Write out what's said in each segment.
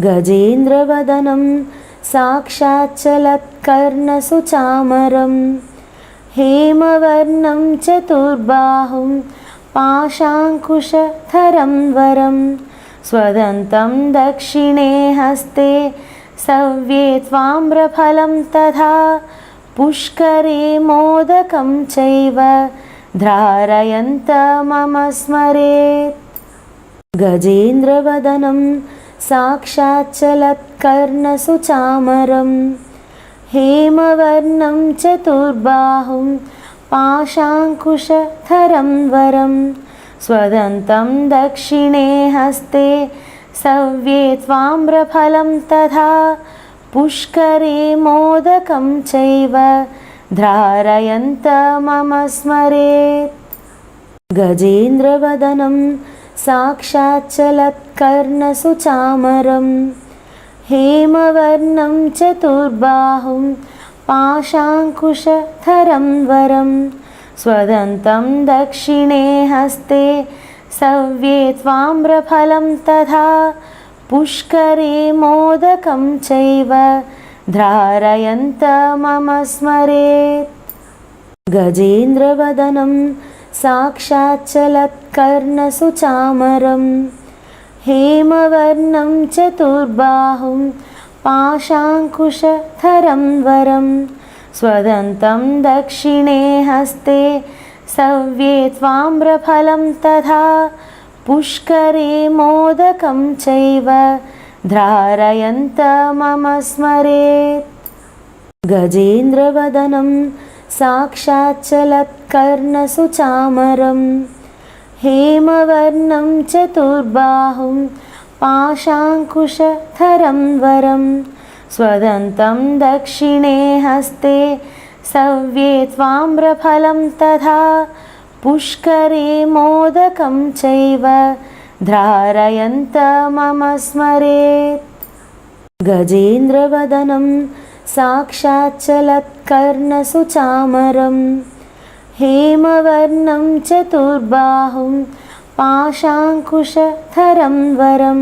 गजेन्द्रवदनं साक्षाच्चलत्कर्णसुचामरं हेमवर्णं चतुर्बाहुं पाशाङ्कुशधरं वरं स्वदन्तं दक्षिणे हस्ते सव्ये त्वाम्रफलं तथा पुष्करे मोदकं चैव धारयन्तमम स्मरेत्। गजेन्द्रवदनं साक्षाच्चलत्कर्णसुचामरं हेमवर्णं चतुर्बाहुं पाशाङ्कुशधरं वरं स्वदन्तं दक्षिणे हस्ते सव्ये त्वाम्रफलं तथा पुष्करे मोदकं चैव धारयन्तमम स्मरेत्। गजेन्द्रवदनं साक्षाच्चलत्कर्णसुचामरं हेमवर्णं चतुर्बाहुं पाशाङ्कुशधरं वरं स्वदन्तं दक्षिणे हस्ते सव्ये त्वाम्रफलं तथा पुष्करे मोदकं चैव धारयन्तमम स्मरेत्। गजेन्द्रवदनं साक्षाच्चलत्कर्णसुचामरं हेमवर्णं चतुर्बाहुं पाशाङ्कुशधरं वरं स्वदन्तं दक्षिणे हस्ते सव्ये त्वाम्रफलं तथा पुष्करे मोदकं चैव धारयन्तमम स्मरेत्। गजेन्द्रवदनं साक्षाच्चलत्कर्णसुचामरं हेमवर्णं चतुर्बाहुं पाशाङ्कुशधरं वरं स्वदन्तं दक्षिणे हस्ते सव्ये त्वाम्रफलं तथा पुष्करे मोदकं चैव धारयन्तमम स्मरेत्। गजेन्द्रवदनं साक्षाच्चलत्कर्णसुचामरं हेमवर्णं चतुर्बाहुं पाशाङ्कुशधरं वरं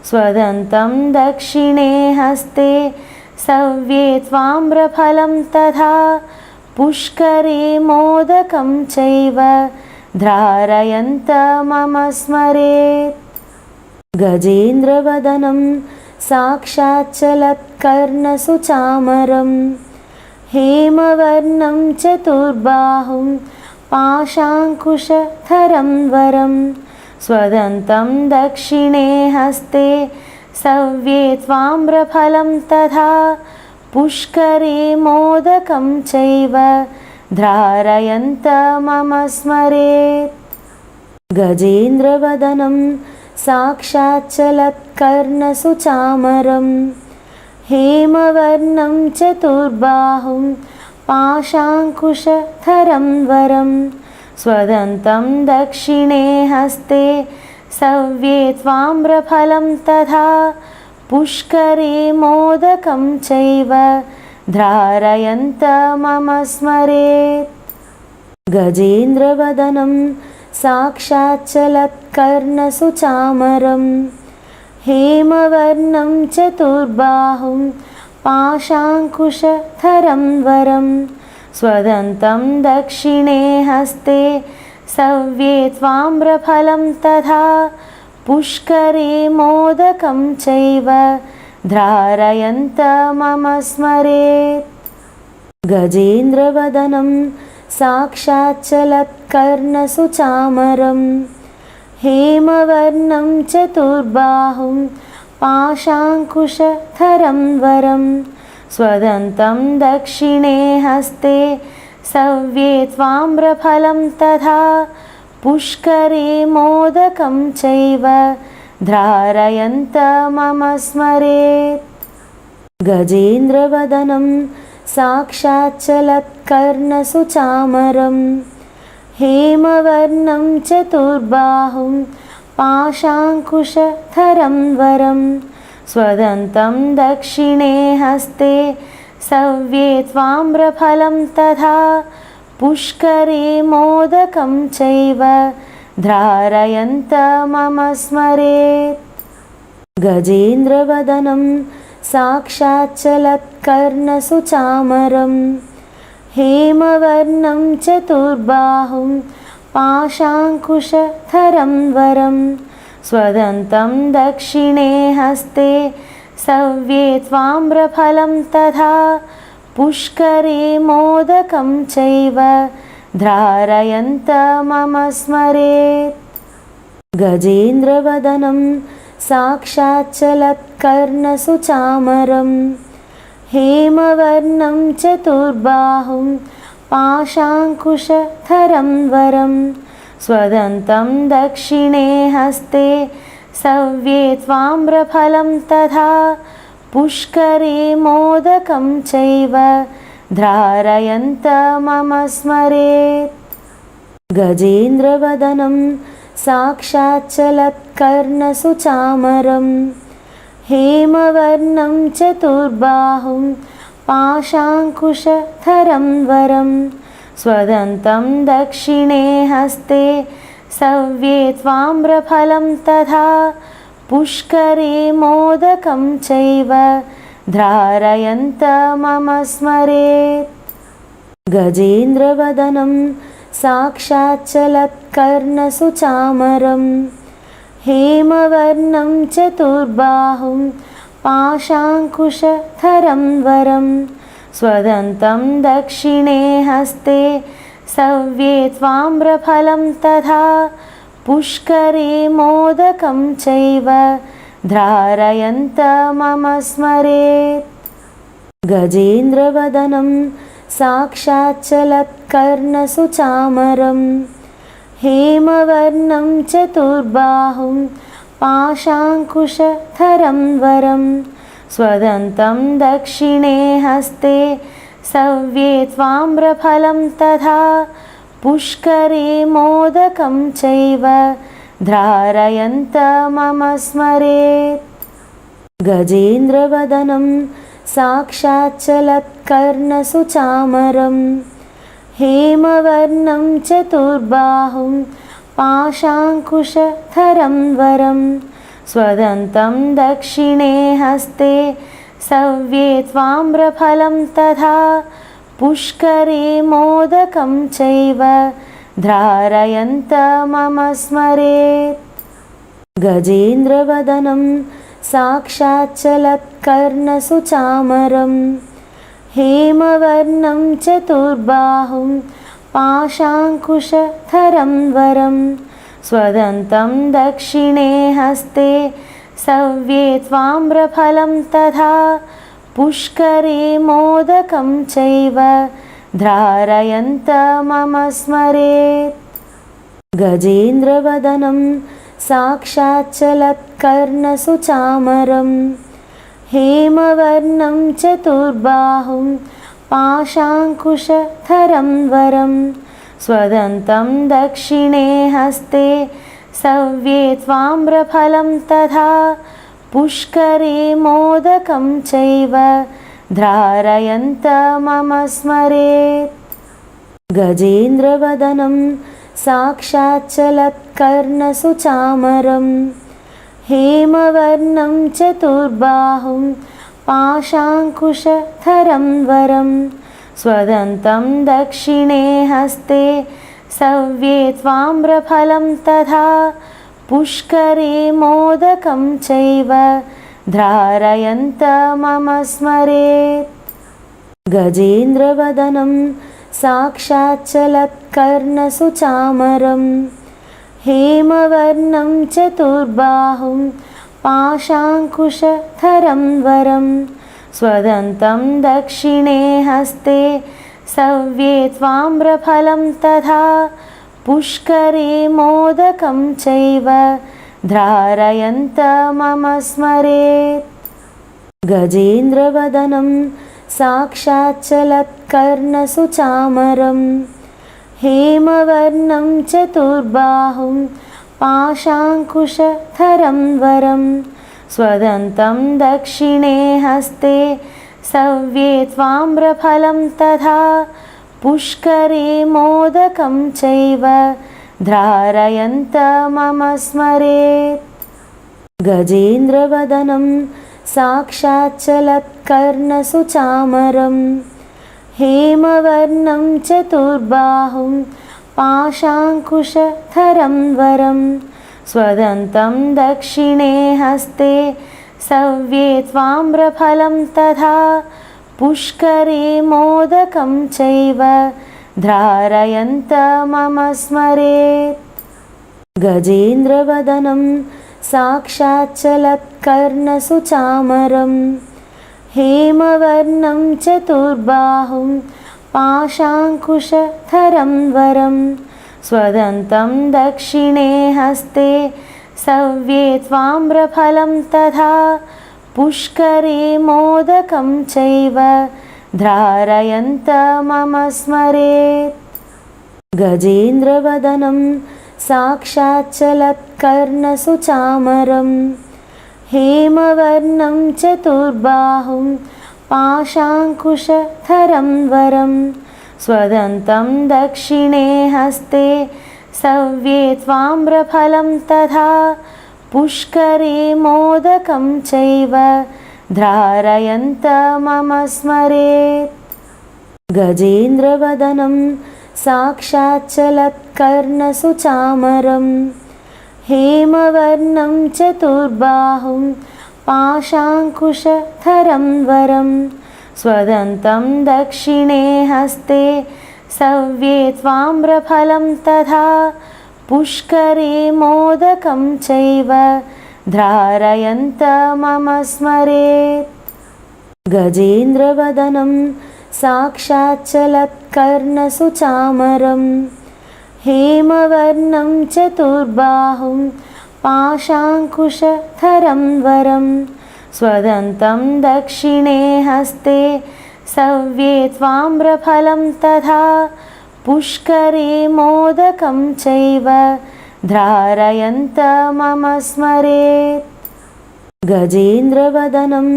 स्वदन्तं दक्षिणे हस्ते सव्ये त्वाम्रफलं तथा पुष्करे मोदकं चैव धारयन्तमम स्मरेत्। गजेन्द्रवदनं साक्षाच्चलत्कर्णसुचामरं हेमवर्णं चतुर्बाहुं पाशाङ्कुशधरं वरं स्वदन्तं दक्षिणे हस्ते सव्ये त्वाम्रफलं तथा पुष्करे मोदकं चैव धारयन्तमम स्मरेत्। गजेन्द्रवदनं साक्षाच्चलत्कर्णसुचामरं हेमवर्णं चतुर्बाहुं पाशाङ्कुशधरं वरं स्वदन्तं दक्षिणे हस्ते सव्ये त्वाम्रफलं तथा पुष्करे मोदकं चैव धारयन्तमम स्मरेत्। गजेन्द्रवदनं साक्षाच्चलत्कर्णसुचामरं हेमवर्णं चतुर्बाहुं पाशाङ्कुशधरं वरं स्वदन्तं दक्षिणे हस्ते सव्ये त्वाम्रफलं तथा पुष्करे मोदकं चैव धारयन्तमम स्मरेत्। गजेन्द्रवदनं साक्षाच्चलत्कर्णसुचामरं हेमवर्णं चतुर्बाहुं पाशाङ्कुशधरं वरं स्वदन्तं दक्षिणे हस्ते सव्ये त्वाम्रफलं तथा पुष्करे मोदकं चैव धारयन्तमम स्मरेत्। गजेन्द्रवदनं साक्षाच्चलत्कर्णसुचामरं हेमवर्णं चतुर्बाहुं पाशाङ्कुशधरं वरं स्वदन्तं दक्षिणे हस्ते सव्ये त्वाम्रफलं तथा पुष्करे मोदकं चैव धारयन्तमम स्मरेत्। गजेन्द्रवदनं साक्षाच्चलत्कर्णसुचामरं हेमवर्णं चतुर्बाहुं पाशाङ्कुशधरं वरं स्वदन्तं दक्षिणे हस्ते सव्ये त्वाम्रफलं तथा पुष्करे मोदकं चैव धारयन्तमम स्मरेत्। गजेन्द्रवदनं साक्षाच्चलत्कर्णसुचामरं हेमवर्णं चतुर्बाहुं पाशाङ्कुशधरं वरं स्वदन्तं दक्षिणे हस्ते सव्ये त्वाम्रफलं तथा पुष्करे मोदकं चैव धारयन्तमम स्मरेत्। गजेन्द्रवदनं साक्षाच्चलत्कर्णसुचामरं हेमवर्णं चतुर्बाहुं पाशाङ्कुशधरं वरं स्वदन्तं दक्षिणे हस्ते सव्ये त्वाम्रफलं तथा पुष्करे मोदकं चैव धारयन्तमम स्मरेत्। गजेन्द्रवदनं साक्षाच्चलत्कर्णसुचामरं हेमवर्णं चतुर्बाहुं पाशाङ्कुशधरं वरं स्वदन्तं दक्षिणे हस्ते सव्ये त्वाम्रफलं तथा पुष्करे मोदकं चैव धारयन्तमम स्मरेत्। गजेन्द्रवदनं साक्षाच्चलत्कर्णसुचामरं हेमवर्णं चतुर्बाहुं पाशाङ्कुशधरं वरं स्वदन्तं दक्षिणे हस्ते सव्ये त्वाम्रफलं तथा पुष्करे मोदकं चैव धारयन्तमम स्मरेत्। गजेन्द्रवदनं साक्षाच्चलत्कर्णसुचामरं हेमवर्णं चतुर्बाहुं पाशाङ्कुशधरं वरं स्वदन्तं दक्षिणे हस्ते सव्ये त्वाम्रफलं तथा पुष्करे मोदकं चैव धारयन्तमम स्मरेत्। गजेन्द्रवदनं साक्षाच्चलत्कर्णसुचामरं हेमवर्णं चतुर्बाहुं पाशाङ्कुशधरं वरं स्वदन्तं दक्षिणे हस्ते सव्ये त्वाम्रफलं तथा पुष्करे मोदकं चैव धारयन्तमम स्मरेत्। गजेन्द्रवदनं साक्षाच्चलत्कर्णसुचामरं हेमवर्णं चतुर्बाहुं पाशाङ्कुशधरं वरं स्वदन्तं दक्षिणे हस्ते सव्ये त्वाम्रफलं तथा पुष्करे मोदकं चैव धारयन्तमम स्मरेत्। गजेन्द्रवदनं साक्षाच्चलत्कर्णसुचामरं हेमवर्णं चतुर्बाहुं पाशाङ्कुशधरं वरं स्वदन्तं दक्षिणे हस्ते सव्ये त्वाम्रफलं तथा पुष्करे मोदकं चैव धारयन्तमम स्मरेत्। गजेन्द्रवदनं साक्षाच्चलत्कर्णसुचामरं हेमवर्णं चतुर्बाहुं पाशाङ्कुशधरं वरं स्वदन्तं दक्षिणे हस्ते सव्ये त्वाम्रफलं तथा पुष्करे मोदकं चैव धारयन्तमम स्मरेत्। गजेन्द्रवदनं साक्षाच्चलत्कर्णसुचामरं हेमवर्णं चतुर्बाहुं पाशाङ्कुशधरं वरं स्वदन्तं दक्षिणे हस्ते सव्ये त्वाम्रफलं तथा पुष्करे मोदकं चैव धारयन्तमम स्मरेत्। गजेन्द्रवदनं साक्षाच्चलत्कर्णसुचामरं हेमवर्णं चतुर्बाहुं पाशाङ्कुशधरं वरं स्वदन्तं दक्षिणे हस्ते सव्ये त्वाम्रफलं तथा पुष्करे मोदकं चैव धारयन्तमम स्मरेत्। गजेन्द्रवदनं साक्षाच्चलत्कर्णसुचामरं हेमवर्णं चतुर्बाहुं पाशाङ्कुशधरं वरं स्वदन्तं दक्षिणे हस्ते सव्ये त्वाम्रफलं तथा पुष्करे मोदकं चैव धारयन्तमम स्मरेत्। गजेन्द्रवदनं साक्षाच्चलत्कर्णसुचामरं हेमवर्णं चतुर्बाहुं पाशाङ्कुशधरं वरं स्वदन्तं दक्षिणे हस्ते सव्ये त्वाम्रफलं तथा पुष्करे मोदकं चैव धारयन्तमम स्मरेत्। गजेन्द्रवदनं साक्षाच्चलत्कर्णसुचामरं हेमवर्णं चतुर्बाहुं पाशाङ्कुशधरं वरं स्वदन्तं दक्षिणे हस्ते सव्ये त्वाम्रफलं तथा पुष्करे मोदकं चैव धारयन्तमम स्मरेत्। गजेन्द्रवदनं साक्षाच्चलत्कर्णसुचामरं हेमवर्णं चतुर्बाहुं पाशाङ्कुशधरं वरं स्वदन्तं दक्षिणे हस्ते सव्ये त्वाम्रफलं तथा पुष्करे मोदकं चैव धारयन्तमम स्मरेत्। गजेन्द्रवदनं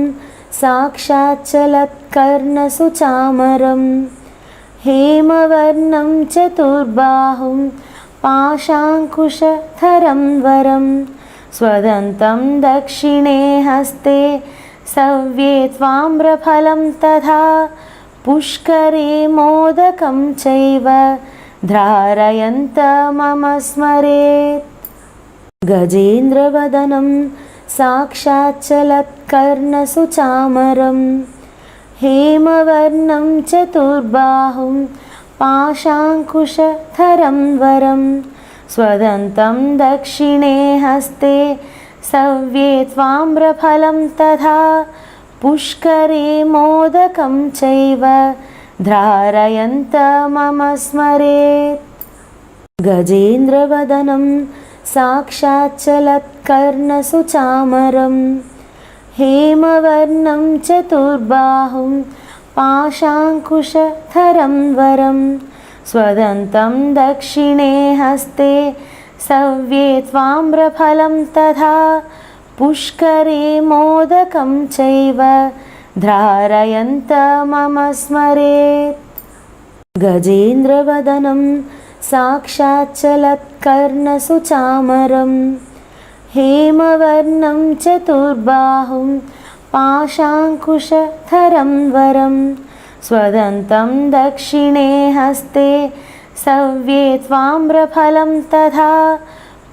साक्षाच्चलत्कर्णसुचामरं हेमवर्णं चतुर्बाहुं पाशाङ्कुशधरं वरं स्वदन्तं दक्षिणे हस्ते सव्ये त्वाम्रफलं तथा पुष्करे मोदकं चैव धारयन्तमम स्मरेत्। गजेन्द्रवदनं साक्षाच्चलत्कर्णसुचामरं हेमवर्णं चतुर्बाहुं पाशाङ्कुशधरं वरं स्वदन्तं दक्षिणे हस्ते सव्ये त्वाम्रफलं तथा पुष्करे मोदकं चैव धारयन्तमम स्मरेत्। गजेन्द्रवदनं साक्षाच्चलत्कर्णसुचामरं हेमवर्णं चतुर्बाहुं पाशाङ्कुशधरं वरं स्वदन्तं दक्षिणे हस्ते सव्ये त्वाम्रफलं तथा पुष्करे मोदकं चैव धारयन्तमम स्मरेत्। गजेन्द्रवदनं साक्षाच्चलत्कर्णसुचामरं हेमवर्णं चतुर्बाहुं पाशाङ्कुशधरं वरं स्वदन्तं दक्षिणे हस्ते सव्ये त्वाम्रफलं तथा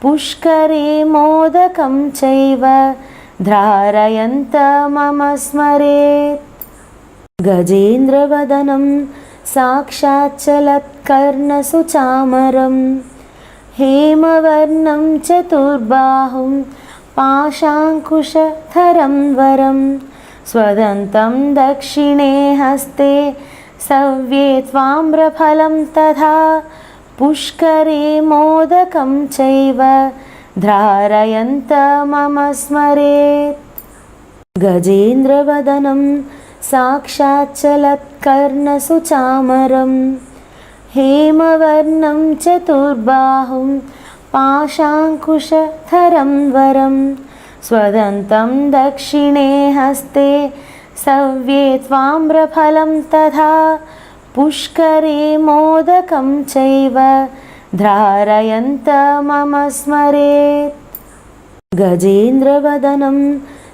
पुष्करे मोदकं चैव धारयन्तमम स्मरेत्। गजेन्द्रवदनं साक्षाच्चलत्कर्णसुचामरं हेमवर्णं चतुर्बाहुं पाशाङ्कुशधरं वरं स्वदन्तं दक्षिणे हस्ते सव्ये त्वाम्रफलं तथा पुष्करे मोदकं चैव धारयन्तमम स्मरेत्। गजेन्द्रवदनं साक्षाच्चलत्कर्णसुचामरं हेमवर्णं चतुर्बाहुं पाशाङ्कुशधरं वरं स्वदन्तं दक्षिणे हस्ते सव्ये त्वाम्रफलं तथा पुष्करे मोदकं चैव धारयन्तमम स्मरेत्। गजेन्द्रवदनं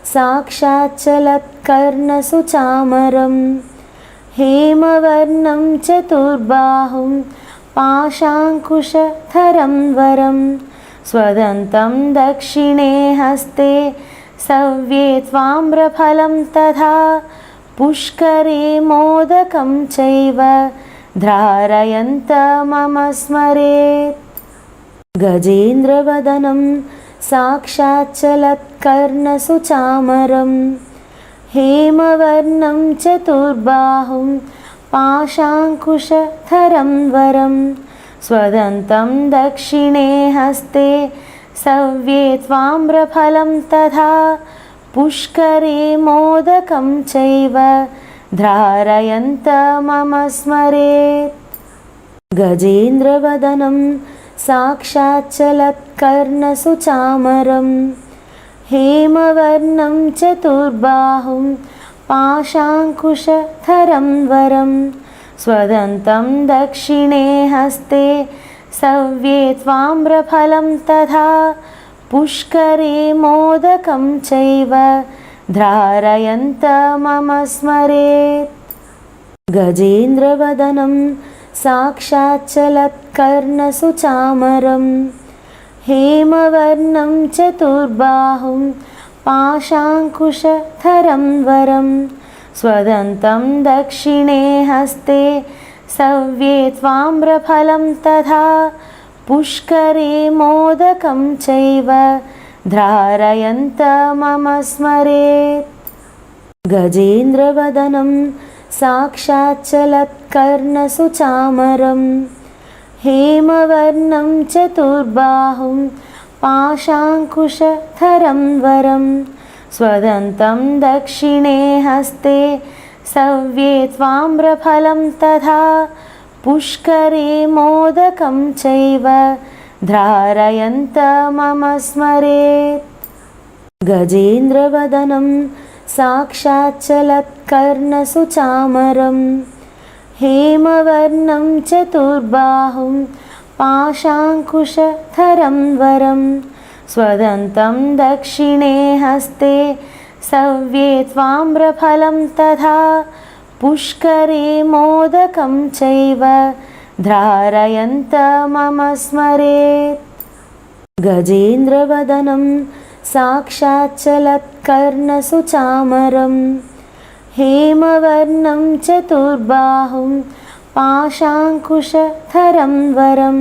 साक्षाच्चलत्कर्णसुचामरं हेमवर्णं चतुर्बाहुं पाशाङ्कुशधरं वरं स्वदन्तं दक्षिणे हस्ते सव्ये त्वाम्रफलं तथा पुष्करे मोदकं चैव धारयन्तमम स्मरेत्। गजेन्द्रवदनं साक्षाच्चलत्कर्णसुचामरं हेमवर्णं चतुर्बाहुं पाशाङ्कुशधरं वरं स्वदन्तं दक्षिणे हस्ते सव्ये त्वाम्रफलं तथा पुष्करे मोदकं चैव धारयन्तमम स्मरेत्। गजेन्द्रवदनं साक्षाच्चलत्कर्णसुचामरं हेमवर्णं चतुर्बाहुं पाशाङ्कुशधरं वरं स्वदन्तं दक्षिणे हस्ते सव्ये त्वाम्रफलं तथा पुष्करे मोदकं चैव धारयन्तमम स्मरेत्। गजेन्द्रवदनं साक्षाच्चलत्कर्णसुचामरं हेमवर्णं चतुर्बाहुं पाशाङ्कुशधरं वरं स्वदन्तं दक्षिणे हस्ते सव्ये त्वाम्रफलं तथा पुष्करे मोदकं चैव धारयन्तमम स्मरेत्। गजेन्द्रवदनं साक्षाच्चलत्कर्णसुचामरं हेमवर्णं चतुर्बाहुं पाशाङ्कुशधरं वरं स्वदन्तं दक्षिणे हस्ते सव्ये त्वाम्रफलं तथा पुष्करे मोदकं चैव धारयन्तमम स्मरेत्। गजेन्द्रवदनं साक्षाच्चलत्कर्णसुचामरं हेमवर्णं चतुर्बाहुं पाशाङ्कुशधरं वरं स्वदन्तं दक्षिणे हस्ते सव्ये त्वाम्रफलं तथा पुष्करे मोदकं चैव धारयन्तमम स्मरेत्। गजेन्द्रवदनं साक्षाच्चलत्कर्णसुचामरं हेमवर्णं चतुर्बाहुं पाशाङ्कुशधरं वरं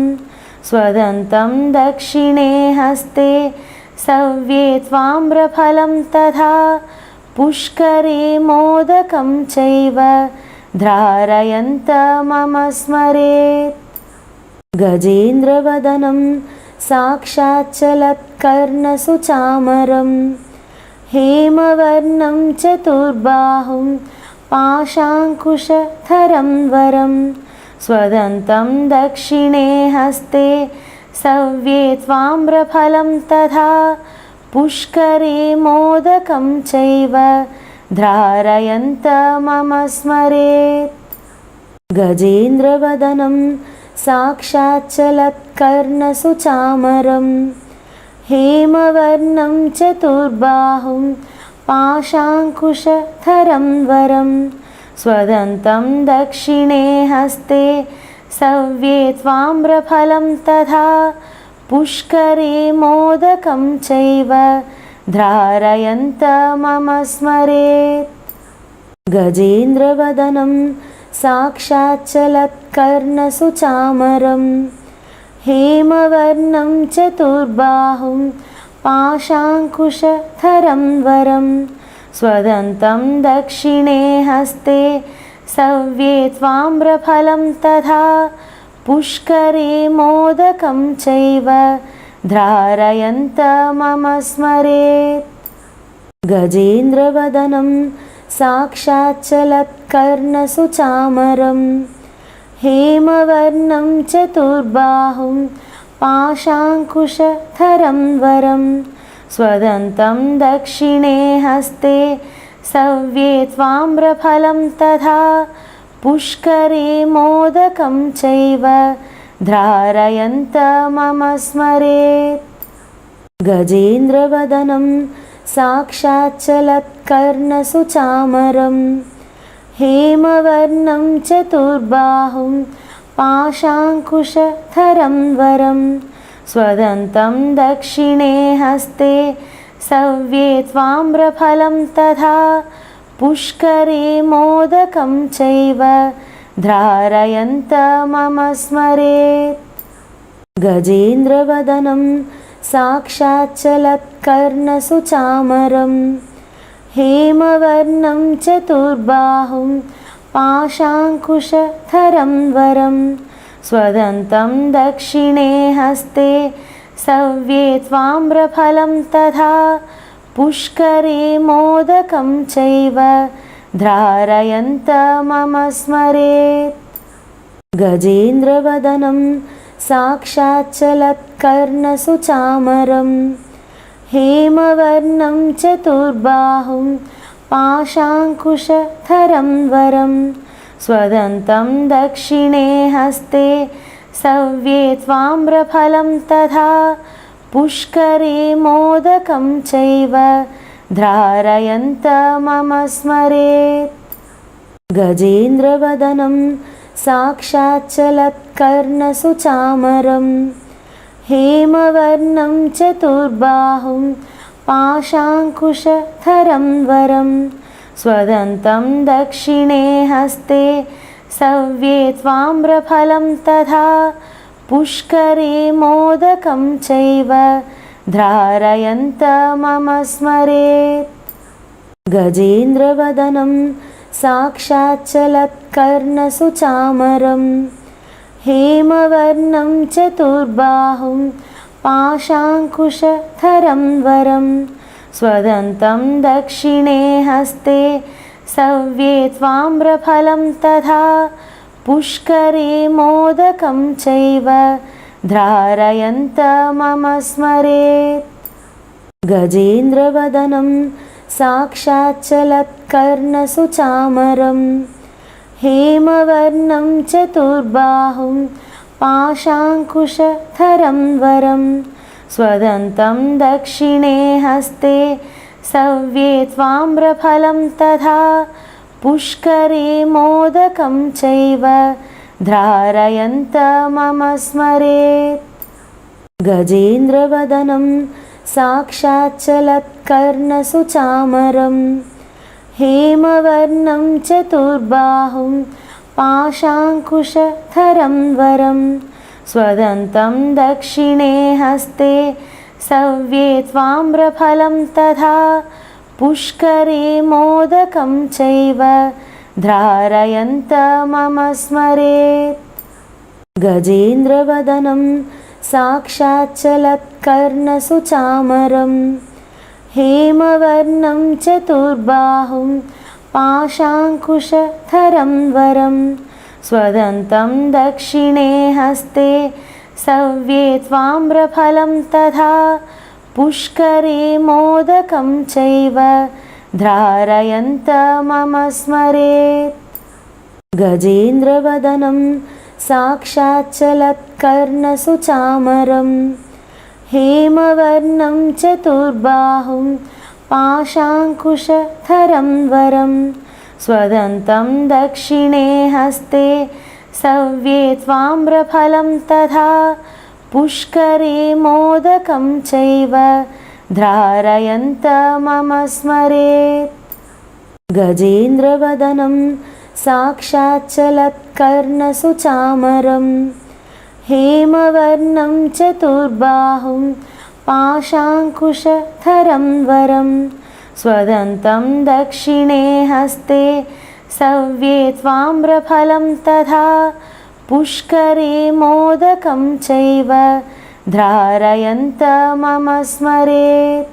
स्वदन्तं दक्षिणे हस्ते सव्ये त्वाम्रफलं तथा पुष्करे मोदकं चैव धारयन्तमम स्मरेत्। गजेन्द्रवदनं साक्षाच्चलत्कर्णसुचामरं हेमवर्णं चतुर्बाहुं पाशाङ्कुशधरं वरं स्वदन्तं दक्षिणे हस्ते सव्ये त्वाम्रफलं तथा पुष्करे मोदकं चैव धारयन्तमम स्मरेत्। गजेन्द्रवदनं साक्षाच्चलत्कर्णसुचामरं हेमवर्णं चतुर्बाहुं पाशाङ्कुशधरं वरं स्वदन्तं दक्षिणे हस्ते सव्ये त्वाम्रफलं तथा पुष्करे मोदकं चैव धारयन्तमम स्मरेत्। गजेन्द्रवदनं साक्षाच्चलत्कर्णसुचामरं हेमवर्णं चतुर्बाहुं पाशाङ्कुशधरं वरं स्वदन्तं दक्षिणे हस्ते सव्ये त्वाम्रफलं तथा पुष्करे मोदकं चैव धारयन्तमम स्मरेत्। गजेन्द्रवदनं साक्षाच्चलत्कर्णसुचामरं हेमवर्णं चतुर्बाहुं पाशाङ्कुशधरं वरं स्वदन्तं दक्षिणे हस्ते सव्ये त्वाम्रफलं तथा पुष्करे मोदकं चैव धारयन्तमम स्मरेत्। गजेन्द्रवदनं साक्षाच्चलत्कर्णसुचामरं हेमवर्णं चतुर्बाहुं पाशाङ्कुशधरं वरं स्वदन्तं दक्षिणे हस्ते सव्ये त्वाम्रफलं तथा पुष्करे मोदकं चैव धारयन्तमम स्मरेत्। गजेन्द्रवदनं साक्षाच्चलत्कर्णसुचामरं हेमवर्णं चतुर्बाहुं पाशाङ्कुशधरं वरं स्वदन्तं दक्षिणे हस्ते सव्ये त्वाम्रफलं तथा पुष्करे मोदकं चैव धारयन्तमम स्मरेत्। गजेन्द्रवदनं साक्षाच्चलत्कर्णसुचामरं हेमवर्णं चतुर्बाहुं पाशाङ्कुशधरं वरं स्वदन्तं दक्षिणे हस्ते सव्ये त्वाम्रफलं तथा पुष्करे मोदकं चैव धारयन्तमम स्मरेत्। गजेन्द्रवदनं साक्षाच्चलत्कर्णसुचामरं हेमवर्णं चतुर्बाहुं पाशाङ्कुशधरं वरं स्वदन्तं दक्षिणे हस्ते सव्ये त्वाम्रफलं तथा पुष्करे मोदकं चैव धारयन्तमम स्मरेत्। गजेन्द्रवदनं साक्षाच्चलत्कर्णसुचामरं हेमवर्णं चतुर्बाहुं पाशाङ्कुशधरं वरं स्वदन्तं दक्षिणे हस्ते सव्ये त्वाम्रफलं तथा पुष्करे मोदकं चैव धारयन्तमम स्मरेत्। गजेन्द्रवदनं साक्षाच्चलत्कर्णसुचामरं हेमवर्णं चतुर्बाहुं पाशाङ्कुशधरं वरं स्वदन्तं दक्षिणे हस्ते सव्ये त्वाम्रफलं तथा पुष्करे मोदकं चैव धारयन्तमम स्मरेत्। गजेन्द्रवदनं साक्षाच्चलत्कर्णसुचामरं हेमवर्णं चतुर्बाहुं पाशाङ्कुशधरं वरं स्वदन्तं दक्षिणे हस्ते सव्ये त्वाम्रफलं तथा पुष्करे मोदकं चैव धारयन्तमम स्मरेत्। गजेन्द्रवदनं साक्षाच्चलत्कर्णसुचामरं हेमवर्णं चतुर्बाहुं पाशाङ्कुशधरं वरं स्वदन्तं दक्षिणे हस्ते सव्ये त्वाम्रफलं तथा पुष्करे मोदकं चैव धारयन्तमम स्मरेत्। गजेन्द्रवदनं साक्षाच्चलत्कर्णसुचामरं हेमवर्णं चतुर्बाहुं पाशाङ्कुशधरं वरं स्वदन्तं दक्षिणे हस्ते सव्ये त्वाम्रफलं तथा पुष्करे मोदकं चैव धारयन्तमम स्मरेत्। गजेन्द्रवदनं साक्षाच्चलत्कर्णसुचामरं हेमवर्णं चतुर्बाहुं पाशाङ्कुशधरं वरं स्वदन्तं दक्षिणे हस्ते सव्ये त्वाम्रफलं तथा पुष्करे मोदकं चैव धारयन्तमम स्मरेत्।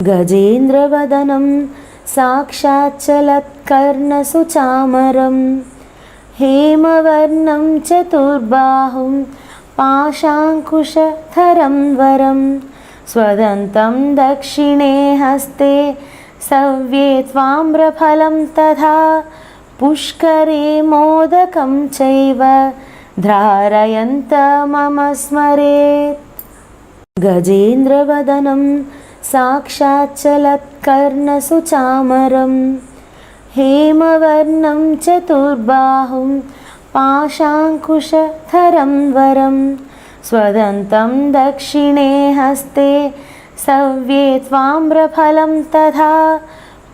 गजेन्द्रवदनं साक्षाच्चलत्कर्णसुचामरं हेमवर्णं चतुर्बाहुं पाशाङ्कुशधरं वरं स्वदन्तं दक्षिणे हस्ते सव्ये त्वाम्रफलं तथा पुष्करे मोदकं चैव धारयन्तमम स्मरेत्। गजेन्द्रवदनं साक्षाच्चलत्कर्णसुचामरं हेमवर्णं चतुर्बाहुं पाशाङ्कुशधरं वरं स्वदन्तं दक्षिणे हस्ते सव्ये त्वाम्रफलं तथा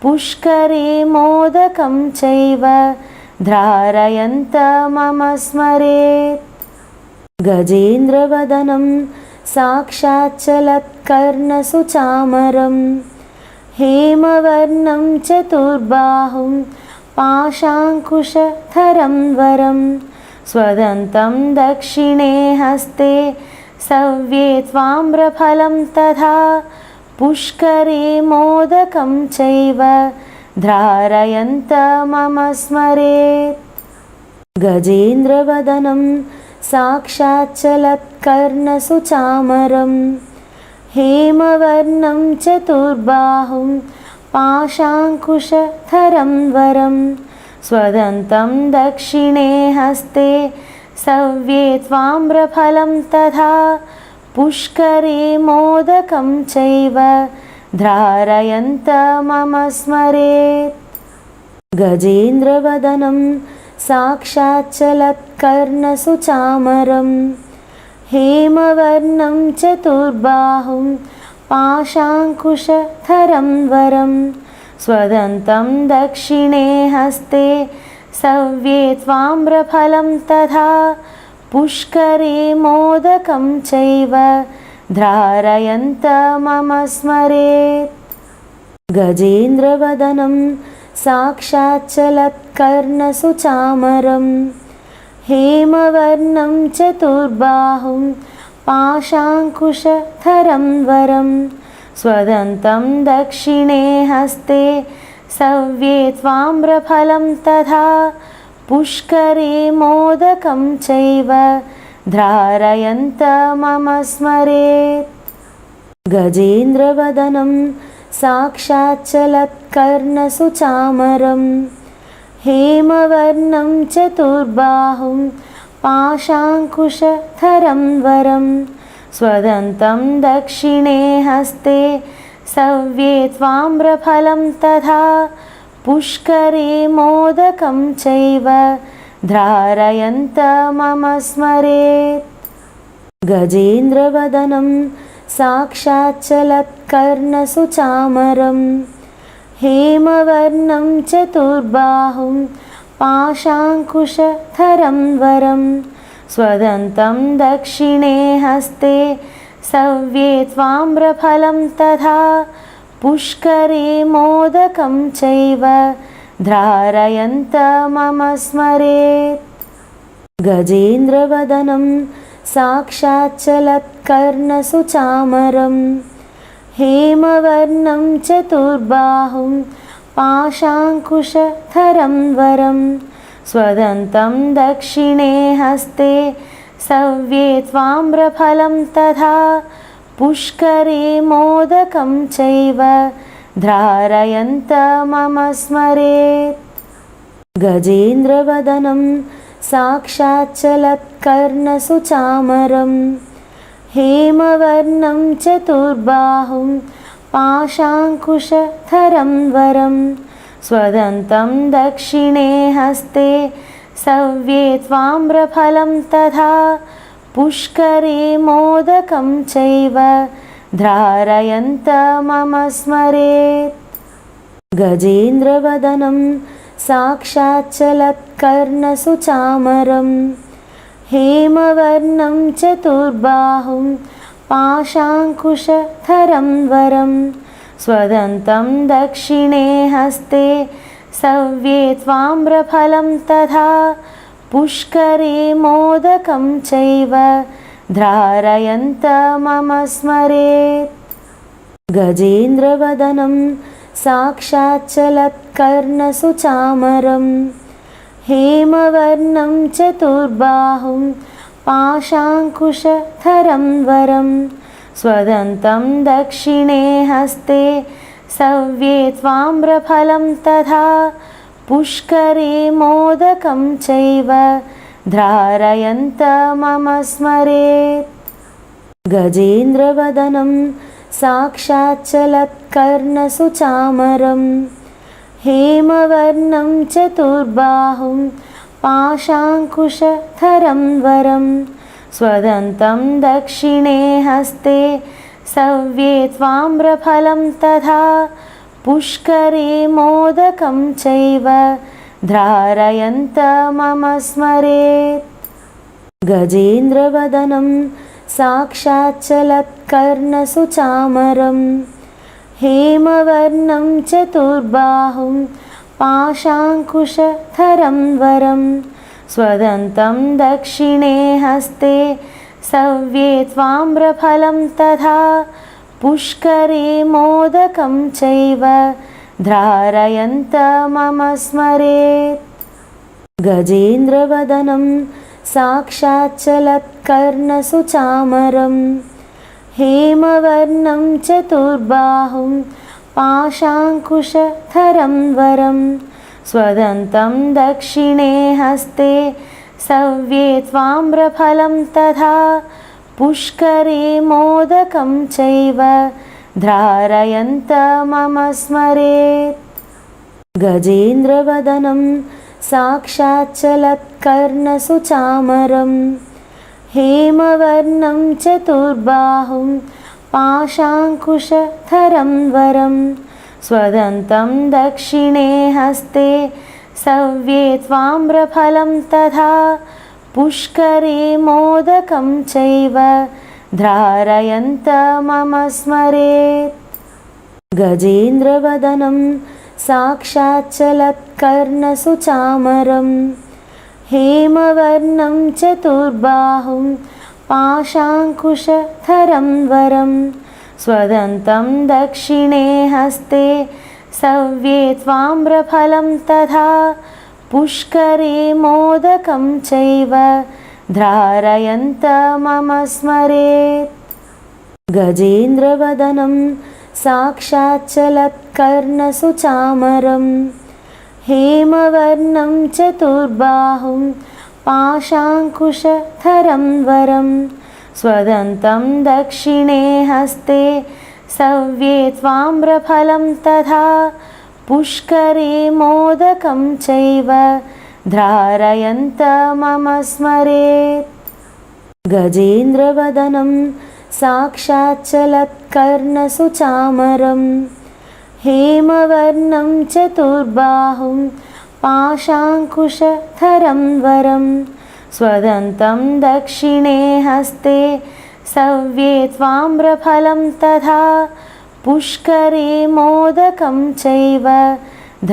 पुष्करे मोदकं चैव धारयन्तमम स्मरेत्। गजेन्द्रवदनं साक्षाच्चलत्कर्णसुचामरं हेमवर्णं चतुर्बाहुं पाशाङ्कुशधरं वरं स्वदन्तं दक्षिणे हस्ते सव्ये त्वाम्रफलं तथा पुष्करे मोदकं चैव धारयन्तमम स्मरेत्। गजेन्द्रवदनं साक्षाच्चलत्कर्णसुचामरं हेमवर्णं चतुर्बाहुं पाशाङ्कुशधरं वरं स्वदन्तं दक्षिणे हस्ते सव्ये त्वाम्रफलं तथा पुष्करे मोदकं चैव धारयन्तमम स्मरेत्। गजेन्द्रवदनं साक्षाच्चलत्कर्णसुचामरं हेमवर्णं चतुर्बाहुं पाशाङ्कुशधरं वरं स्वदन्तं दक्षिणे हस्ते सव्ये त्वाम्रफलं तथा पुष्करे मोदकं चैव धारयन्तमम स्मरेत्। गजेन्द्रवदनं साक्षाच्चलत्कर्णसुचामरं हेमवर्णं चतुर्बाहुं पाशाङ्कुशधरं वरं स्वदन्तं दक्षिणे हस्ते सव्ये त्वाम्रफलं तथा पुष्करे मोदकं चैव धारयन्तमम स्मरेत्। गजेन्द्रवदनं साक्षाच्चलत्कर्णसुचामरं हेमवर्णं चतुर्बाहुं पाशाङ्कुशधरं वरं स्वदन्तं दक्षिणे हस्ते सव्ये त्वाम्रफलं तथा पुष्करे मोदकं चैव धारयन्तमम स्मरेत्। गजेन्द्रवदनं साक्षाच्चलत्कर्णसुचामरं हेमवर्णं चतुर्बाहुं पाशाङ्कुशधरं वरं स्वदन्तं दक्षिणे हस्ते सव्ये त्वाम्रफलं तथा पुष्करे मोदकं चैव धारयन्तमम स्मरेत्। गजेन्द्रवदनं साक्षाच्चलत्कर्णसुचामरं हेमवर्णं चतुर्बाहुं पाशाङ्कुशधरं वरं स्वदन्तं दक्षिणे हस्ते सव्ये त्वाम्रफलं तथा पुष्करे मोदकं चैव धारयन्तमम स्मरेत्। गजेन्द्रवदनं साक्षाच्चलत्कर्णसुचामरं हेमवर्णं चतुर्बाहुं पाशाङ्कुशधरं वरं स्वदन्तं दक्षिणे हस्ते सव्ये त्वाम्रफलं तथा पुष्करे मोदकं चैव धारयन्तमम स्मरेत्। गजेन्द्रवदनं साक्षाच्चलत्कर्णसुचामरं हेमवर्णं चतुर्बाहुं पाशाङ्कुशधरं वरं स्वदन्तं दक्षिणे हस्ते सव्ये त्वाम्रफलं तथा पुष्करे मोदकं चैव धारयन्तमम स्मरेत्। गजेन्द्रवदनं साक्षाच्चलत्कर्णसुचामरं हेमवर्णं चतुर्बाहुं पाशाङ्कुशधरं वरं स्वदन्तं दक्षिणे हस्ते सव्ये त्वाम्रफलं तथा पुष्करे मोदकं चैव धारयन्तमम स्मरेत्। गजेन्द्रवदनं साक्षाच्चलत्कर्णसुचामरं हेमवर्णं चतुर्बाहुं पाशाङ्कुशधरं वरं स्वदन्तं दक्षिणे हस्ते सव्ये त्वाम्रफलं तथा पुष्करे मोदकं चैव धारयन्तमम स्मरेत्। गजेन्द्रवदनं साक्षाच्चलत्कर्णसुचामरं हेमवर्णं चतुर्बाहुं पाशाङ्कुशधरं वरं स्वदन्तं दक्षिणे हस्ते सव्ये त्वाम्रफलं तथा पुष्करे मोदकं चैव धारयन्तमम स्मरेत्। गजेन्द्रवदनं साक्षाच्चलत्कर्णसुचामरं हेमवर्णं चतुर्बाहुं पाशाङ्कुशधरं वरं स्वदन्तं दक्षिणे हस्ते सव्ये त्वाम्रफलं तथा पुष्करे मोदकं चैव धारयन्तमम स्मरेत्। गजेन्द्रवदनं साक्षाच्चलत्कर्णसुचामरं हेमवर्णं चतुर्बाहुं पाशाङ्कुशधरं वरं स्वदन्तं दक्षिणे हस्ते सव्ये त्वाम्रफलं तथा पुष्करे मोदकं चैव धारयन्तमम स्मरेत्। गजेन्द्रवदनं साक्षाच्चलत्कर्णसुचामरं हेमवर्णं चतुर्बाहुं पाशाङ्कुशधरं वरं स्वदन्तं दक्षिणे हस्ते सव्ये त्वाम्रफलं तथा पुष्करे मोदकं चैव धारयन्तमम स्मरेत्। गजेन्द्रवदनं साक्षाच्चलत्कर्णसुचामरं हेमवर्णं चतुर्बाहुं पाशाङ्कुशधरं वरं स्वदन्तं दक्षिणे हस्ते सव्ये त्वाम्रफलं तथा पुष्करे मोदकं चैव धारयन्तमम स्मरेत्। गजेन्द्रवदनं साक्षाच्चलत्कर्णसुचामरं हेमवर्णं चतुर्बाहुं पाशाङ्कुशधरं वरं स्वदन्तं दक्षिणे हस्ते सव्ये त्वाम्रफलं तथा पुष्करे मोदकं चैव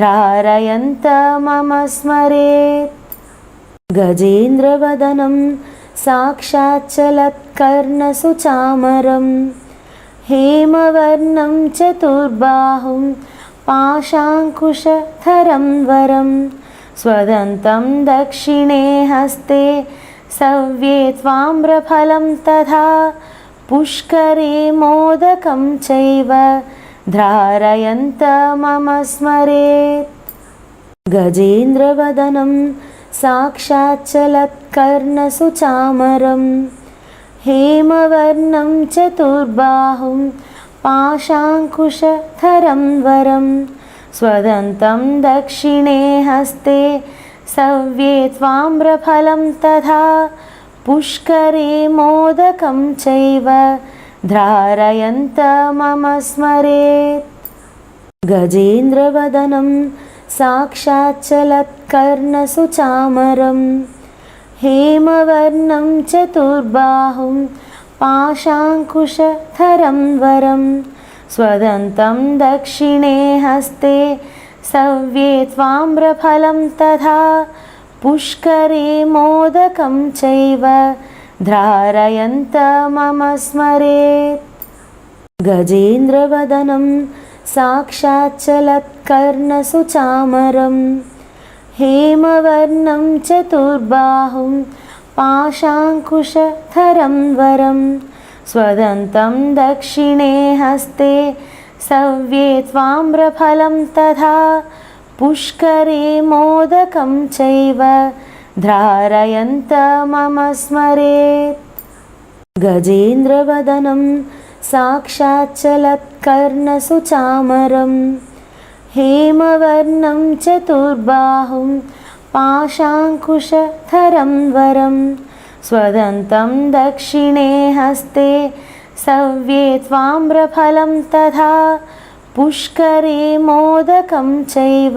धारयन्तमम स्मरेत्। गजेन्द्रवदनं साक्षाच्चलत्कर्णसुचामरं हेमवर्णं चतुर्बाहुं पाशाङ्कुशधरं वरं स्वदन्तं दक्षिणे हस्ते सव्ये त्वाम्रफलं तथा पुष्करे मोदकं चैव धारयन्तमम स्मरेत्। गजेन्द्रवदनं साक्षाच्चलत्कर्णसुचामरं हेमवर्णं चतुर्बाहुं पाशाङ्कुशधरं वरं स्वदन्तं दक्षिणे हस्ते सव्ये त्वाम्रफलं तथा पुष्करे मोदकं चैव धारयन्तमम स्मरेत्। गजेन्द्रवदनं साक्षाच्चलत्कर्णसुचामरं हेमवर्णं चतुर्बाहुं पाशाङ्कुशधरं वरं स्वदन्तं दक्षिणे हस्ते सव्ये त्वाम्रफलं तथा पुष्करे मोदकं चैव धारयन्तमम स्मरेत्। गजेन्द्रवदनं साक्षाच्चलत्कर्णसुचामरं हेमवर्णं चतुर्बाहुं पाशाङ्कुशधरं वरं स्वदन्तं दक्षिणे हस्ते सव्ये त्वाम्रफलं तथा पुष्करे मोदकं चैव धारयन्तमम स्मरेत्। गजेन्द्रवदनं साक्षाच्चलत्कर्णसुचामरं हेमवर्णं चतुर्बाहुं पाशाङ्कुशधरं वरं स्वदन्तं दक्षिणे हस्ते सव्ये त्वाम्रफलं तथा पुष्करे मोदकं चैव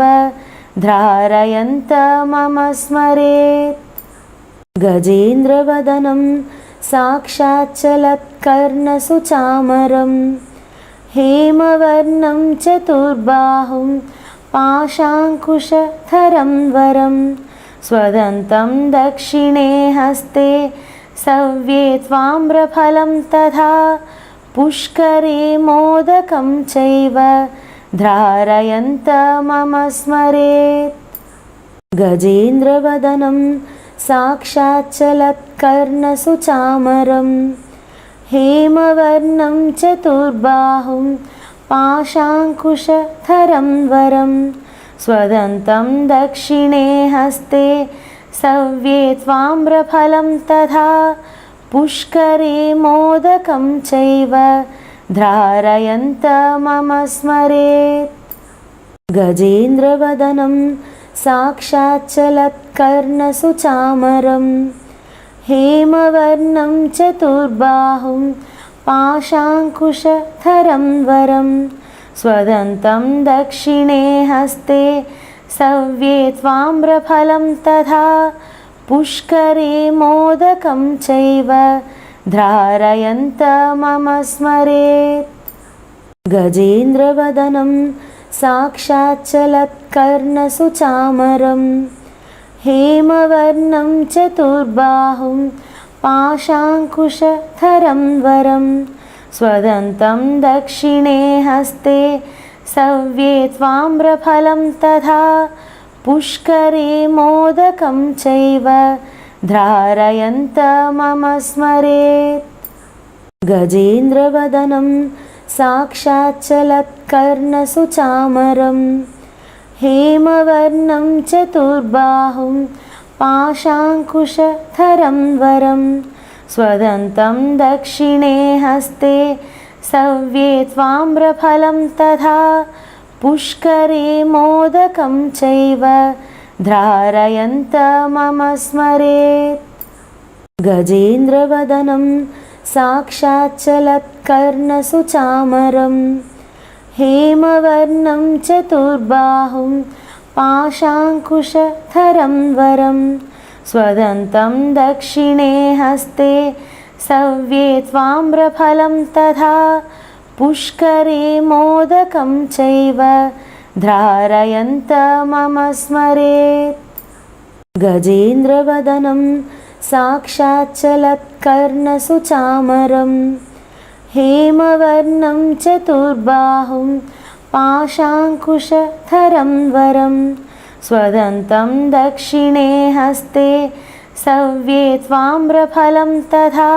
धारयन्तमम स्मरेत्। गजेन्द्रवदनं साक्षाच्चलत्कर्णसुचामरं हेमवर्णं चतुर्बाहुं पाशाङ्कुशधरं वरं स्वदन्तं दक्षिणे हस्ते सव्ये त्वाम्रफलं तथा पुष्करे मोदकं चैव धारयन्तमम स्मरेत्। गजेन्द्रवदनं साक्षाच्चलत्कर्णसुचामरं हेमवर्णं चतुर्बाहुं पाशाङ्कुशधरं वरं स्वदन्तं दक्षिणे हस्ते सव्ये त्वाम्रफलं तथा पुष्करे मोदकं चैव धारयन्तमम स्मरेत्। गजेन्द्रवदनं साक्षाच्चलत्कर्णसुचामरं हेमवर्णं चतुर्बाहुं पाशाङ्कुशधरं वरं स्वदन्तं दक्षिणे हस्ते सव्ये त्वाम्रफलं तथा पुष्करे मोदकं चैव धारयन्तमम स्मरेत्। गजेन्द्रवदनं साक्षाच्चलत्कर्णसुचामरं हेमवर्णं चतुर्बाहुं पाशाङ्कुशधरं वरं स्वदन्तं दक्षिणे हस्ते सव्ये त्वाम्रफलं तथा पुष्करे मोदकं चैव धारयन्तमम स्मरेत्। गजेन्द्रवदनं साक्षाच्चलत्कर्णसुचामरं हेमवर्णं चतुर्बाहुं पाशाङ्कुशधरं वरं स्वदन्तं दक्षिणे हस्ते सव्ये त्वाम्रफलं तथा पुष्करे मोदकं चैव धारयन्तमम स्मरेत्। गजेन्द्रवदनं साक्षाच्चलत्कर्णसुचामरं हेमवर्णं चतुर्बाहुं पाशाङ्कुशधरं वरं स्वदन्तं दक्षिणे हस्ते सव्ये त्वाम्रफलं तथा पुष्करे मोदकं चैव धारयन्तमम स्मरेत्। गजेन्द्रवदनं साक्षाच्चलत्कर्णसुचामरं हेमवर्णं चतुर्बाहुं पाशाङ्कुशधरं वरं स्वदन्तं दक्षिणे हस्ते सव्ये त्वाम्रफलं तथा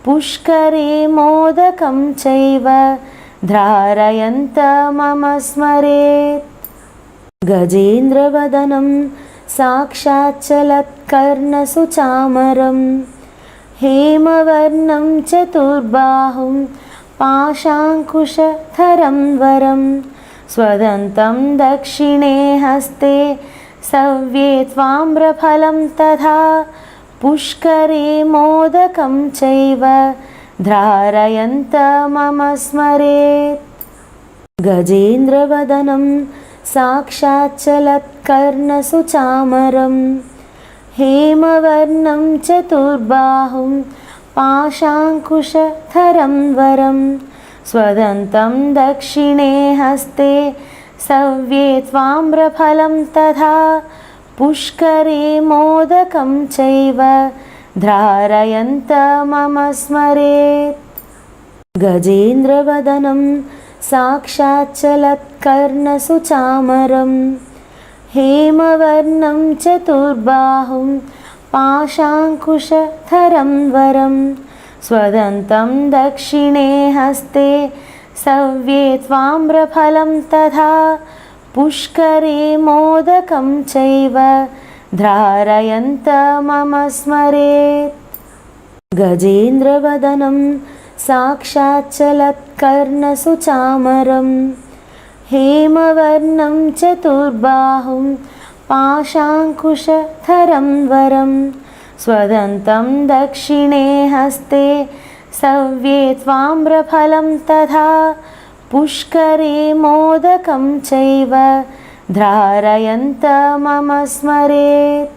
पुष्करे मोदकं चैव धारयन्तमम स्मरेत्। गजेन्द्रवदनं साक्षाच्चलत्कर्णसुचामरं हेमवर्णं चतुर्बाहुं पाशाङ्कुशधरं वरं स्वदन्तं दक्षिणे हस्ते सव्ये त्वाम्रफलं तथा पुष्करे मोदकं चैव धारयन्तमम स्मरेत्। गजेन्द्रवदनं साक्षाच्चलत्कर्णसुचामरं हेमवर्णं चतुर्बाहुं पाशाङ्कुशधरं वरं स्वदन्तं दक्षिणे हस्ते सव्ये त्वाम्रफलं तथा पुष्करे मोदकं चैव धारयन्तमम स्मरेत्। गजेन्द्रवदनं साक्षाच्चलत्कर्णसुचामरं हेमवर्णं चतुर्बाहुं पाशाङ्कुशधरं वरं स्वदन्तं दक्षिणे हस्ते सव्ये त्वाम्रफलं तथा पुष्करे मोदकं चैव धारयन्तमम स्मरेत्। गजेन्द्रवदनं साक्षाच्चलत्कर्णसुचामरं हेमवर्णं चतुर्बाहुं पाशाङ्कुशधरं वरं स्वदन्तं दक्षिणे हस्ते सव्ये त्वाम्रफलं तथा पुष्करे मोदकं चैव धारयन्तमम स्मरेत्।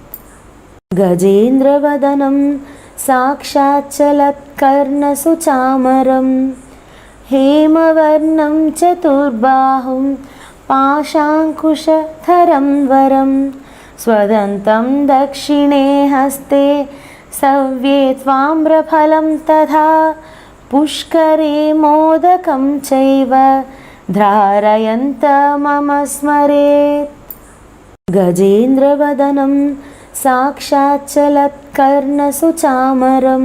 गजेन्द्रवदनं साक्षाच्चलत्कर्णसुचामरं हेमवर्णं चतुर्बाहुं पाशाङ्कुशधरं वरं स्वदन्तं दक्षिणे हस्ते सव्ये त्वाम्रफलं तथा पुष्करे मोदकं चैव धारयन्तमम स्मरेत्। गजेन्द्रवदनं साक्षाच्चलत्कर्णसुचामरं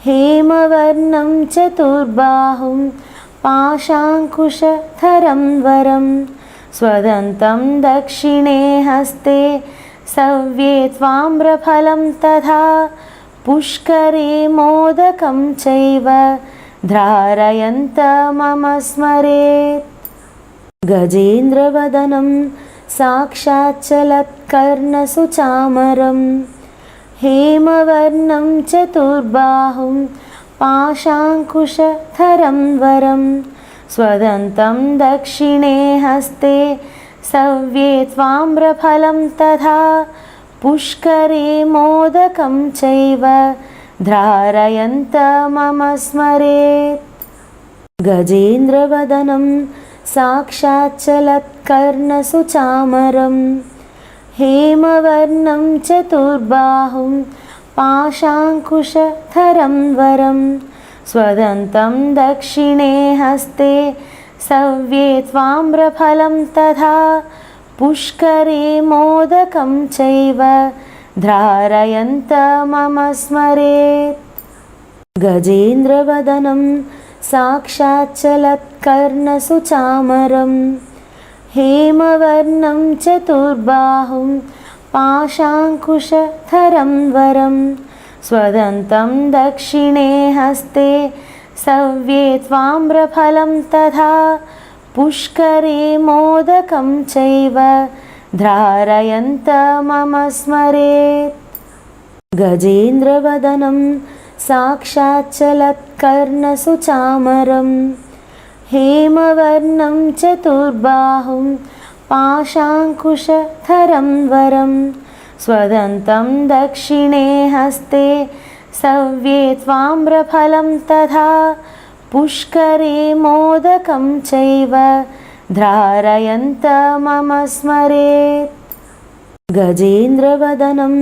हेमवर्णं चतुर्बाहुं पाशाङ्कुशधरं वरं स्वदन्तं दक्षिणे हस्ते सव्ये त्वाम्रफलं तथा पुष्करे मोदकं चैव धारयन्तमम स्मरेत्। गजेन्द्रवदनं साक्षाच्चलत्कर्णसुचामरं हेमवर्णं चतुर्बाहुं पाशाङ्कुशधरं वरं स्वदन्तं दक्षिणे हस्ते सव्ये त्वाम्रफलं तथा पुष्करे मोदकं चैव धारयन्तमम स्मरेत्। गजेन्द्रवदनं साक्षाच्चलत्कर्णसुचामरं हेमवर्णं चतुर्बाहुं पाशाङ्कुशधरं वरं स्वदन्तं दक्षिणे हस्ते सव्ये त्वाम्रफलं तथा पुष्करे मोदकं चैव धारयन्तमम स्मरेत्। गजेन्द्रवदनं साक्षाच्चलत्कर्णसुचामरं हेमवर्णं चतुर्बाहुं पाशाङ्कुशधरं वरं स्वदन्तं दक्षिणे हस्ते सव्ये त्वाम्रफलं तथा पुष्करे मोदकं चैव धारयन्तमम स्मरेत्। गजेन्द्रवदनं साक्षाच्चलत्कर्णसुचामरं हेमवर्णं चतुर्बाहुं पाशाङ्कुशधरं वरं स्वदन्तं दक्षिणे हस्ते सव्ये त्वाम्रफलं तथा पुष्करे मोदकं चैव धारयन्तमम स्मरेत्। गजेन्द्रवदनं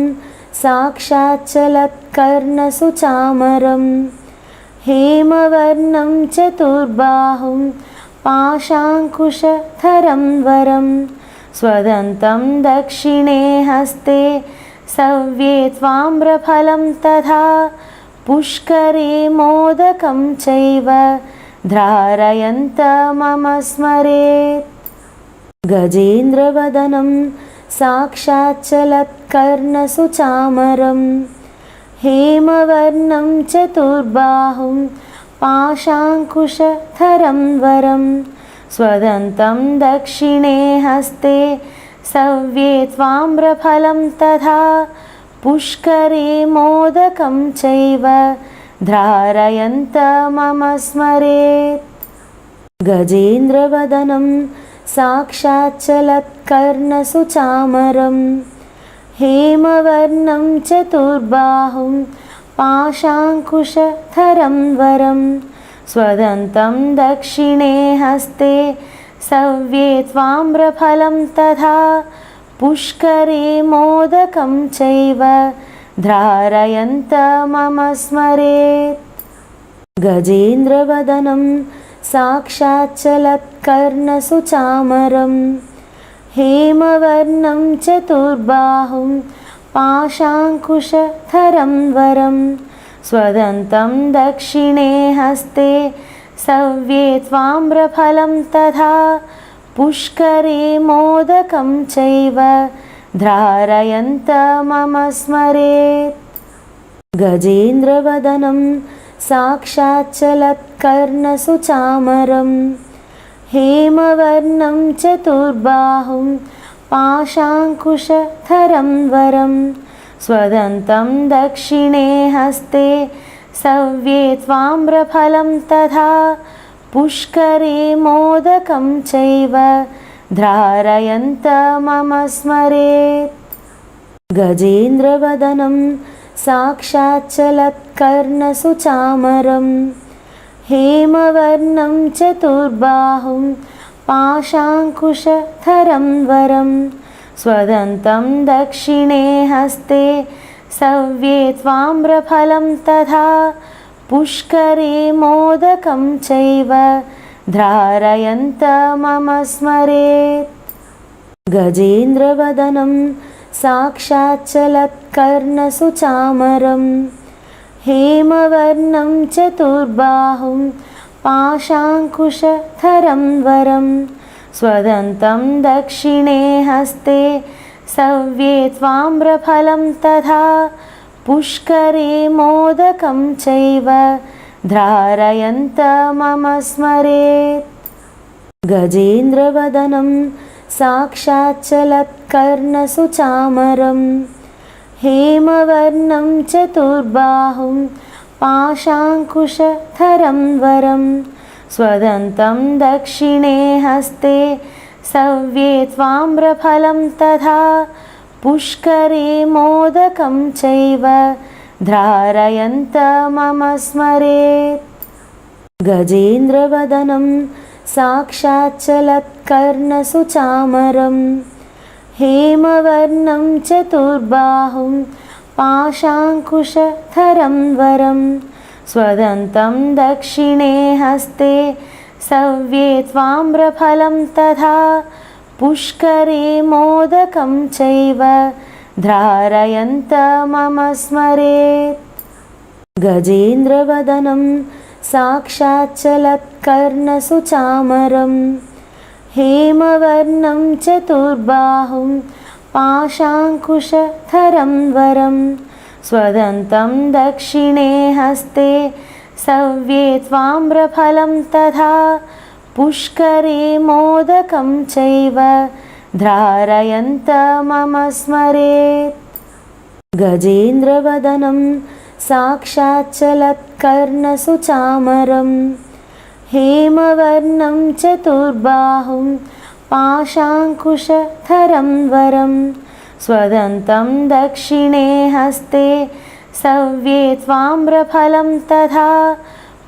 साक्षाच्चलत्कर्णसुचामरं हेमवर्णं चतुर्बाहुं पाशाङ्कुशधरं वरं स्वदन्तं दक्षिणे हस्ते सव्ये त्वाम्रफलं तथा पुष्करे मोदकं चैव धारयन्तमम स्मरेत्। गजेन्द्रवदनं साक्षाच्चलत्कर्णसुचामरं हेमवर्णं चतुर्बाहुं पाशाङ्कुशधरं वरं स्वदन्तं दक्षिणे हस्ते सव्ये त्वाम्रफलं तथा पुष्करे मोदकं चैव धारयन्तमम स्मरेत्। गजेन्द्रवदनं साक्षाच्चलत्कर्णसुचामरं हेमवर्णं चतुर्बाहुं पाशाङ्कुशधरं वरं स्वदन्तं दक्षिणे हस्ते सव्ये त्वाम्रफलं तथा पुष्करे मोदकं चैव धारयन्तमम स्मरेत्। गजेन्द्रवदनं साक्षाच्चलत्कर्णसुचामरं हेमवर्णं चतुर्बाहुं पाशाङ्कुशधरं वरं स्वदन्तं दक्षिणे हस्ते सव्ये त्वाम्रफलं तथा पुष्करे मोदकं चैव धारयन्तमम स्मरेत्। गजेन्द्रवदनं साक्षाच्चलत्कर्णसुचामरं हेमवर्णं चतुर्बाहुं पाशाङ्कुशधरं वरं स्वदन्तं दक्षिणे हस्ते सव्ये त्वाम्रफलं तथा पुष्करे मोदकं चैव धारयन्तमम स्मरेत्। गजेन्द्रवदनं साक्षाच्चलत्कर्णसुचामरं हेमवर्णं चतुर्बाहुं पाशाङ्कुशधरं वरं स्वदन्तं दक्षिणे हस्ते सव्ये त्वाम्रफलं तथा पुष्करे मोदकं चैव धारयन्तमम स्मरेत्। गजेन्द्रवदनं साक्षाच्चलत्कर्णसुचामरं हेमवर्णं चतुर्बाहुं पाशाङ्कुशधरं वरं स्वदन्तं दक्षिणे हस्ते सव्ये त्वाम्रफलं तथा पुष्करे मोदकं चैव धारयन्तमम स्मरेत्। गजेन्द्रवदनं साक्षाच्चलत्कर्णसुचामरं हेमवर्णं चतुर्बाहुं पाशाङ्कुशधरं वरं स्वदन्तं दक्षिणे हस्ते सव्ये त्वाम्रफलं तथा पुष्करे मोदकं चैव धारयन्तमम स्मरेत्। गजेन्द्रवदनं साक्षाच्चलत्कर्णसुचामरं हेमवर्णं चतुर्बाहुं पाशाङ्कुशधरं वरं स्वदन्तं दक्षिणे हस्ते सव्ये त्वाम्रफलं तथा पुष्करे मोदकं चैव धारयन्तमम स्मरेत्। गजेन्द्रवदनं साक्षाच्चलत्कर्णसुचामरं हेमवर्णं चतुर्बाहुं पाशाङ्कुशधरं वरं स्वदन्तं दक्षिणे हस्ते सव्ये त्वाम्रफलं तथा पुष्करे मोदकं चैव धारयन्तमम स्मरेत्। गजेन्द्रवदनं साक्षाच्चलत्कर्णसुचामरं हेमवर्णं चतुर्बाहुं पाशाङ्कुशधरं वरं स्वदन्तं दक्षिणे हस्ते सव्ये त्वाम्रफलं तथा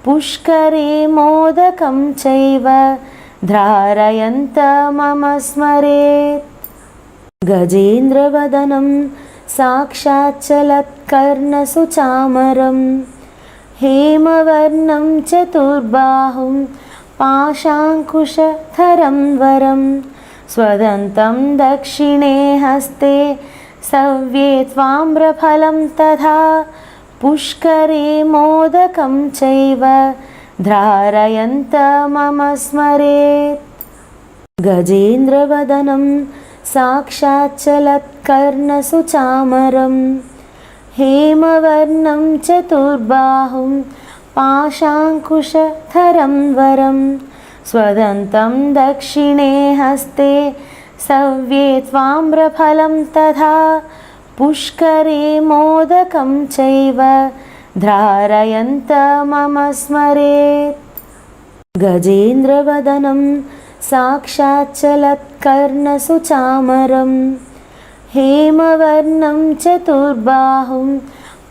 पुष्करे मोदकं चैव धारयन्तमम स्मरेत्। गजेन्द्रवदनं साक्षाच्चलत्कर्णसुचामरं हेमवर्णं चतुर्बाहुं पाशाङ्कुशधरं वरं स्वदन्तं दक्षिणे हस्ते सव्ये त्वाम्रफलं तथा पुष्करे मोदकं चैव धारयन्तमम स्मरेत्। गजेन्द्रवदनं साक्षाच्चलत्कर्णसुचामरं हेमवर्णं चतुर्बाहुं पाशाङ्कुशधरं वरं स्वदन्तं दक्षिणे हस्ते सव्ये त्वाम्रफलं तथा पुष्करे मोदकं चैव धारयन्तमम स्मरेत्। गजेन्द्रवदनं साक्षाच्चलत्कर्णसुचामरं हेमवर्णं चतुर्बाहुं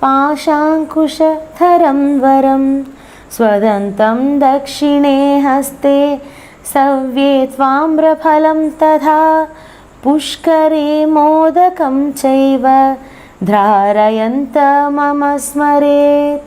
पाशाङ्कुशधरं वरं स्वदन्तं दक्षिणे हस्ते सव्ये त्वाम्रफलं तथा पुष्करे मोदकं चैव धारयन्तमम स्मरेत्।